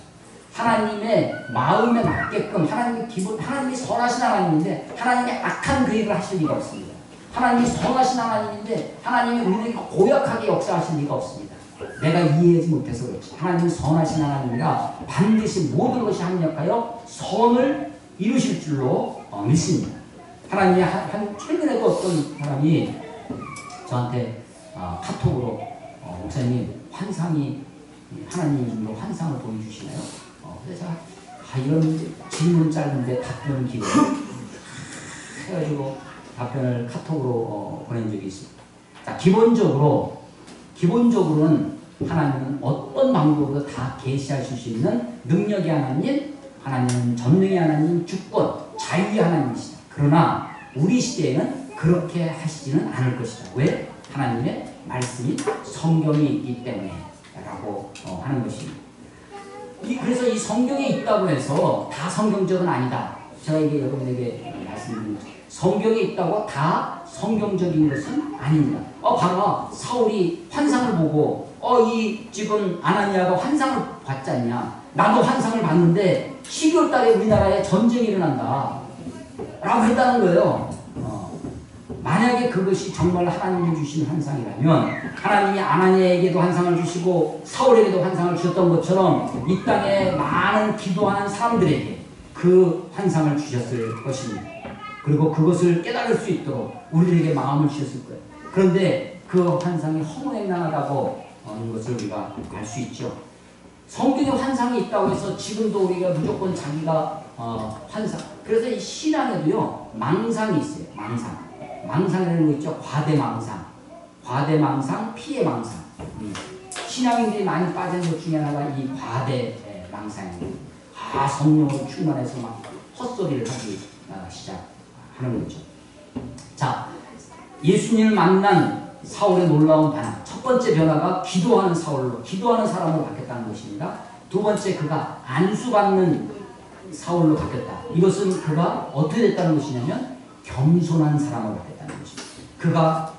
하나님의 마음에 맞게끔 하나님이 선하신 하나님인데 하나님이 악한 계획을 하실 리가 없습니다. 하나님이 선하신 하나님인데 하나님이 우리에게 고약하게 역사하실 리가 없습니다. 내가 이해하지 못해서 그렇지. 하나님은 선하신 하나님이라 반드시 모든 것이 합력하여 선을 이루실 줄로 믿습니다. 하나님이 최근에도 어떤 사람이 저한테 카톡으로 목사님 하나님으로 환상을 보여주시나요? 그래서 제가 이런 질문 짧은데 답변은 길어요. 해가지고 답변을 카톡으로 보낸 적이 있습니다. 자, 기본적으로는 하나님은 어떤 방법으로 다 계시하실 수 있는 능력의 하나님, 하나님은 전능의 하나님, 주권, 자유의 하나님이시다. 그러나 우리 시대에는 그렇게 하시지는 않을 것이다. 왜? 하나님의 말씀이 성경에 있기 때문에 라고 하는 것입니다. 그래서 이 성경에 있다고 해서 다 성경적은 아니다. 제가 이게 여러분에게 말씀드립니다. 성경에 있다고 다 성경적인 것은 아닙니다. 봐라, 사울이 환상을 보고 지금 아나니아가 환상을 봤지 않냐. 나도 환상을 봤는데 12월 달에 우리나라에 전쟁이 일어난다 라고 했다는 거예요. 만약에 그것이 정말 하나님이 주신 환상이라면 하나님이 아나니아에게도 환상을 주시고 사울에게도 환상을 주셨던 것처럼 이 땅에 많은 기도하는 사람들에게 그 환상을 주셨을 것입니다. 그리고 그것을 깨달을 수 있도록 우리에게 마음을 주셨을 거예요. 그런데 그 환상이 허무맹랑하다고 하는 것을 우리가 알 수 있죠. 성경에 환상이 있다고 해서 지금도 우리가 무조건 자기가 환상. 그래서 이 신앙에도요 망상이 있어요. 망상이라는 거 있죠. 과대망상, 피해망상. 신앙인들이 많이 빠진 것 중에 하나가 이 과대망상입니다. 성령으로 충만해서 막 헛소리를 하기 시작하는 거죠. 자, 예수님을 만난 사울의 놀라운 변화. 첫 번째 변화가 기도하는 사람으로 바뀌었다는 것입니다. 두 번째, 그가 안수받는 사울로 바뀌었다. 이것은 그가 어떻게 됐다는 것이냐면 겸손한 사람으로 바뀌었다는 것입니다. 그가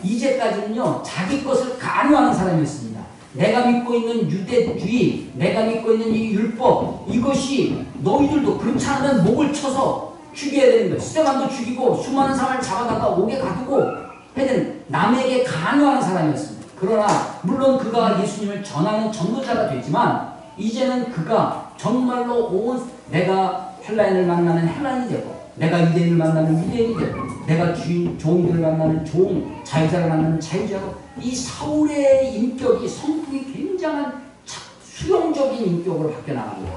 이제까지는요 자기 것을 강요하는 사람이었습니다. 내가 믿고 있는 유대주의, 내가 믿고 있는 이 율법, 이것이 너희들도 그렇지 않으면 목을 쳐서 죽여야 되는 거예요. 스테반도 죽이고 수많은 사람을 잡아다가 옥에 가두고 해야 되는, 남에게 강요하는 사람이었습니다. 그러나 물론 그가 예수님을 전하는 전도자가 됐지만 이제는 그가 정말로 내가 헬라인을 만나는 헬라인이 되고, 내가 유대인을 만나는 유대인이 되고, 내가 종들을 만나는 종, 자유자를 만나는 자유자고, 이 사울의 인격이, 성품이 굉장한 수용적인 인격으로 바뀌어 나갑니다.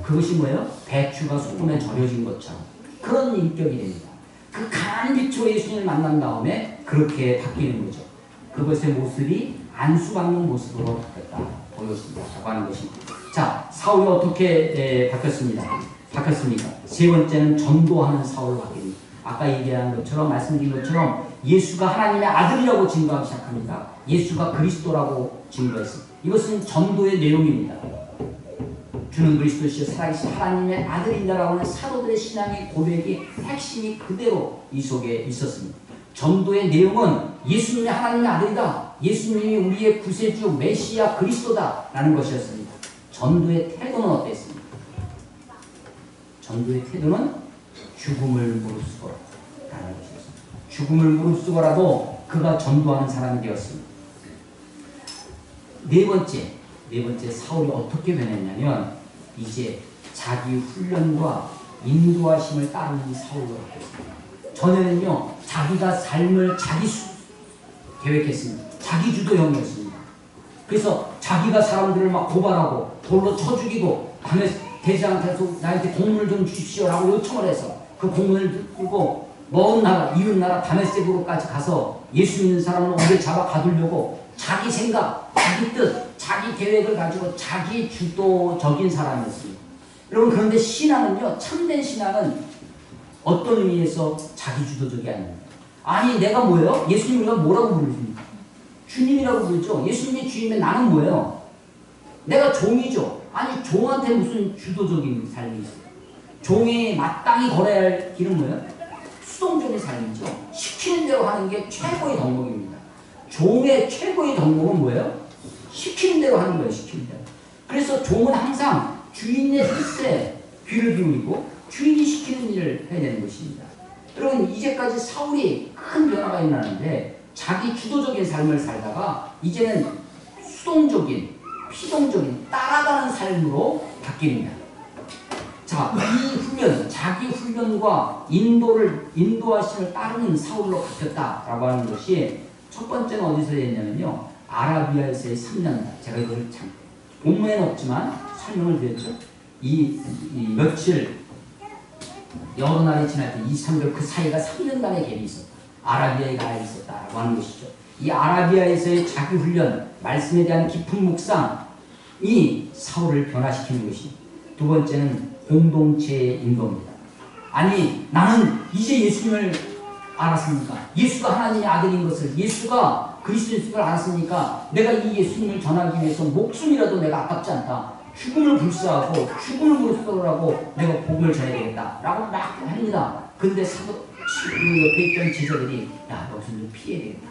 그것이 뭐예요? 배추가 소금에 절여진 것처럼 그런 인격이 됩니다. 그 강한 빛으로 예수님을 만난 다음에 그렇게 바뀌는 거죠. 그것의 모습이 안수받는 모습으로 바뀌었다 보였습니다. 라고 하는 것입니다. 자, 사울이 어떻게 바뀌었습니까? 세 번째는 전도하는 사울로 바뀝니다. 아까 얘기한 것처럼, 말씀드린 것처럼 예수가 하나님의 아들이라고 증거하기 시작합니다. 예수가 그리스도라고 증거했습니다. 이것은 전도의 내용입니다. 주는 그리스도시여 살아계신 하나님의 아들이다라고 하는 사도들의 신앙의 고백이 핵심이 그대로 이 속에 있었습니다. 전도의 내용은 예수님이 하나님의 아들이다, 예수님이 우리의 구세주 메시아 그리스도다 라는 것이었습니다. 전도의 태도는 어땠습니까? 전도의 태도는 죽음을 무릅쓰고라 라는 것이었습니다. 죽음을 무릅쓰고라도 그가 전도하는 사람이 되었습니다. 네 번째 사울이 어떻게 변했냐면 이제 자기 훈련과 인도하심을 따르는 사울로 바뀌었습니다. 전에는요 자기가 삶을 계획했습니다. 자기주도형이었습니다. 그래서 자기가 사람들을 막 고발하고 돌로 쳐 죽이고 밤에 대장한테서 나한테 공문을 좀 주십시오라고 요청을 해서 그 공문을 들고 먼 나라, 이웃 나라 다메섹으로까지 가서 예수 믿는 사람을 오래 잡아 가두려고 자기 생각, 자기 뜻, 자기 계획을 가지고 자기 주도적인 사람이었습니다. 여러분, 그런데 신앙은요, 참된 신앙은 어떤 의미에서 자기 주도적이 아닙니다. 아니, 내가 뭐예요? 예수님 우리가 뭐라고 부르십니까? 주님이라고 부르죠. 예수님이 주님의 나는 뭐예요? 내가 종이죠. 아니, 종한테 무슨 주도적인 삶이 있어요? 종이 마땅히 걸어야 할 길은 뭐예요? 수동적인 삶이죠. 시키는 대로 하는 게 최고의 덕목입니다. 종의 최고의 덕목은 뭐예요? 시키는 대로 하는 거예요. 시키는 대로. 그래서 종은 항상 주인의 뜻에 귀를 기울이고 주인이 시키는 일을 해야 되는 것입니다. 여러분, 이제까지 사울이 큰 변화가 일어나는데 자기 주도적인 삶을 살다가 이제는 수동적인, 피동적인, 따라가는 삶으로 바뀝니다. 자, 이 훈련, 자기 훈련과 인도하심을 따르는 사울로 바뀌었다라고 하는 것이 첫 번째는 어디서 됐냐면요, 아라비아에서의 3년. 제가 이걸 참 본문에는 없지만 설명을 드렸죠. 이 며칠 여러 날이 지날 때 2, 3개월 그 사이가 3년간의 갭이 있었다. 아라비아에 가 있었다라고 하는 것이죠. 이 아라비아에서의 자기 훈련, 말씀에 대한 깊은 묵상이 사울을 변화시키는 것입니다. 두 번째는 공동체의 인도입니다. 아니, 나는 이제 예수님을 알았습니까? 예수가 하나님의 아들인 것을, 예수가 그리스도인 것을 알았으니까 내가 이 예수님을 전하기 위해서 목숨이라도 내가 아깝지 않다. 죽음을 불사하고 죽음을 무릅쓰고 내가 복음을 전해야 되겠다 라고 막 합니다. 근데 옆에 있던 제자들이, 야, 여기서 좀 피해야 되겠다.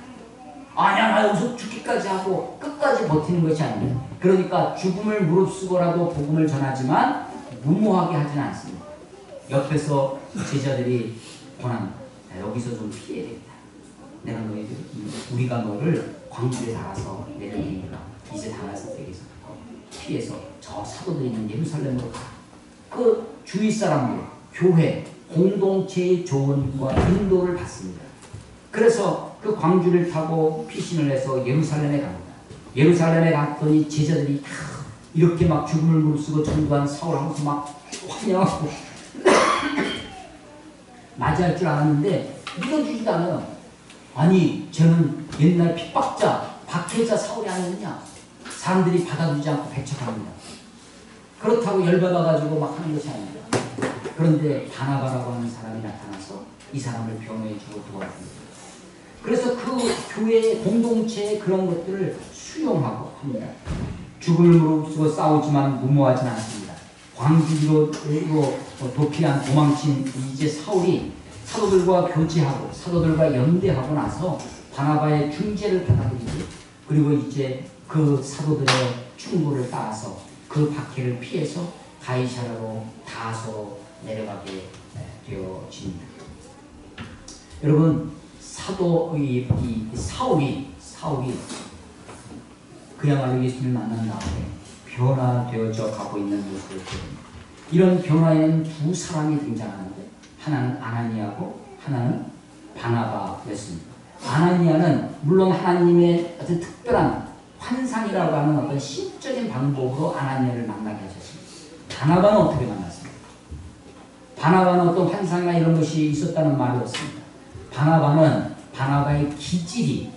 아니야, 나 여기서 죽기까지 하고 끝까지 버티는 것이 아닙니다. 그러니까 죽음을 무릅쓰고라도 복음을 전하지만 무모하게 하지는 않습니다. 옆에서 제자들이 권합니다. 여기서 좀 피해야 되겠다. 내가 너희들, 우리가 너를 광주에 달아서 내려드리니까 이제 다메섹 에서 피해서 저 사도들이 있는 예루살렘으로 가. 그 주위 사람들, 교회, 공동체의 조언과 인도를 받습니다. 그래서 그 광주를 타고 피신을 해서 예루살렘에 갑니다. 예루살렘에 갔더니 제자들이 다 이렇게 막 죽음을 무릅쓰고 전도한 사울하고서 막 환영하고 맞이할 줄 알았는데 믿어주지도 않아요. 아니, 쟤는 옛날 핍박자, 박해자 사울이 아니었냐? 사람들이 받아주지 않고 배척합니다. 그렇다고 열받아가지고 막 하는 것이 아닙니다. 그런데 바나바라고 하는 사람이 나타나서 이 사람을 변호해주고 도와줍니다. 그래서 그 교회의 공동체의 그런 것들을 수용하고 합니다. 죽음을 무릅쓰고 싸우지만 무모하지는 않습니다. 광주로 도피한 도망친 이제 사울이 사도들과 교제하고 사도들과 연대하고 나서 바나바의 중재를 받아들이고, 그리고 이제 그 사도들의 충고를 따라서 그 박해를 피해서 가이사라로 다소로 내려가게 되어집니다. 여러분, 사울이 그야말로 예수님을 만난 다음에 변화되어져 가고 있는 모습을 보입니다. 이런 변화에는 두 사람이 등장하는데 하나는 아나니아고 하나는 바나바였습니다. 아나니아는 물론 하나님의 어떤 특별한 환상이라고 하는 어떤 신적인 방법으로 아나니아를 만나게 하셨습니다. 바나바는 어떻게 만났습니까? 바나바는 어떤 환상이나 이런 것이 있었다는 말이 없습니다. 바나바의 기질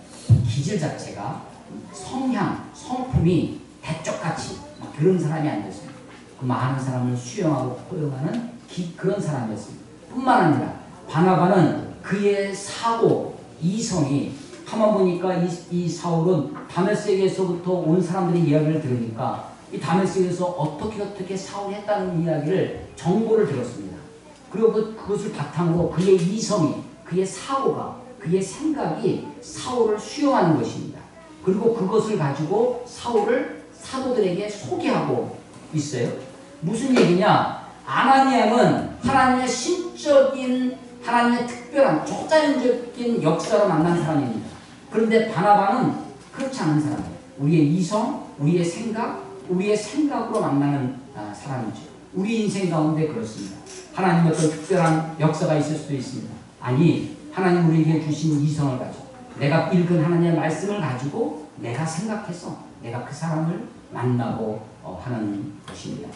자체가 성향, 성품이 대쪽같이 막 그런 사람이 아니었습니다. 그 많은 사람을 수용하고 포용하는 그런 사람이었습니다. 뿐만 아니라 바나바는 그의 사고, 이성이, 가만 보니까 이 사울은 다메섹에서부터 온 사람들의 이야기를 들으니까 이 다메섹에서 어떻게 사울이 했다는 이야기를 정보를 들었습니다. 그리고 그것을 바탕으로 그의 이성이, 그의 사고가, 그의 생각이 사울을 수용하는 것입니다. 그리고 그것을 가지고 사울을 사도들에게 소개하고 있어요. 무슨 얘기냐? 아나니아는 하나님의 신적인, 하나님의 특별한 초자연적인 역사로 만난 사람입니다. 그런데 바나바는 그렇지 않은 사람이에요. 우리의 이성, 우리의 생각, 우리의 생각으로 만나는 사람이죠. 우리 인생 가운데 그렇습니다. 하나님의 어떤 특별한 역사가 있을 수도 있습니다. 아니, 하나님 우리에게 주신 이성을 가지고 내가 읽은 하나님의 말씀을 가지고 내가 생각해서 내가 그 사람을 만나고 하는 것입니다.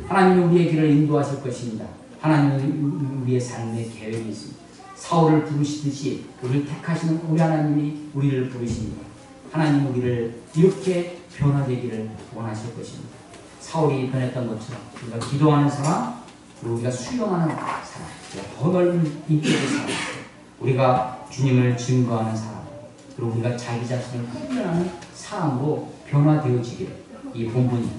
하나님은 우리의 길을 인도하실 것입니다. 하나님은 우리의 삶의 계획이 있습니다. 사울을 부르시듯이 우리를 택하시는 우리 하나님이 우리를 부르십니다. 하나님 우리를 이렇게 변화되기를 원하실 것입니다. 사울이 변했던 것처럼 우리가 기도하는 사람, 그리고 우리가 수용하는 사람, 더 넓은 인격의 사람, 우리가 주님을 증거하는 사람, 그리고 우리가 자기 자신을 훈련하는 사람으로 변화되어지기를 이 본문이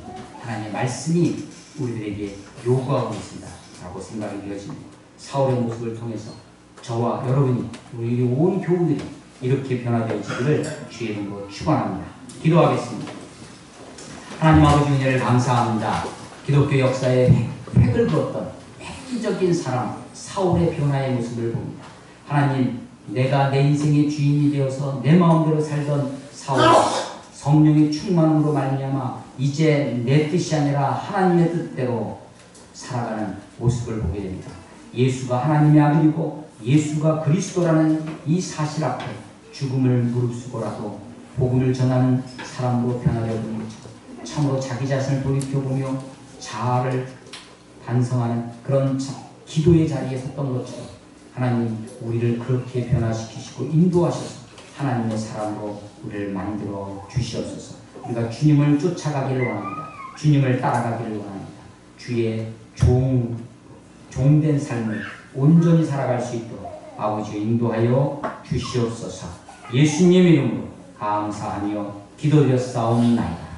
하나님의 말씀이 우리들에게 요구하고 있습니다 라고 생각이 되어집니다. 사울의 모습을 통해서 저와 여러분이 우리 온 교우들이 이렇게 변화되어지기를 주의 이름으로 축원합니다. 기도하겠습니다. 하나님 아버지 은혜를 감사합니다. 기독교 역사에 획을 그었던 획기적인 사람 사울의 변화의 모습을 봅니다. 하나님, 내가 내 인생의 주인이 되어서 내 마음대로 살던 사울, 성령의 충만으로 말미암아 이제 내 뜻이 아니라 하나님의 뜻대로 살아가는 모습을 보게 됩니다. 예수가 하나님의 아들이고 예수가 그리스도라는 이 사실 앞에 죽음을 무릅쓰고라도 복음을 전하는 사람으로 변화되는 것처럼 참으로 자기 자신을 돌이켜보며 자아를 반성하는 그런 기도의 자리에 섰던 것처럼 하나님 우리를 그렇게 변화시키시고 인도하셔서 하나님의 사람으로 우리를 만들어 주시옵소서. 우리가 주님을 쫓아가기를 원합니다. 주님을 따라가기를 원합니다. 주의 종된 삶을 온전히 살아갈 수 있도록 아버지 인도하여 주시옵소서. 예수님 이름으로 감사하며 기도드렸사옵나이다.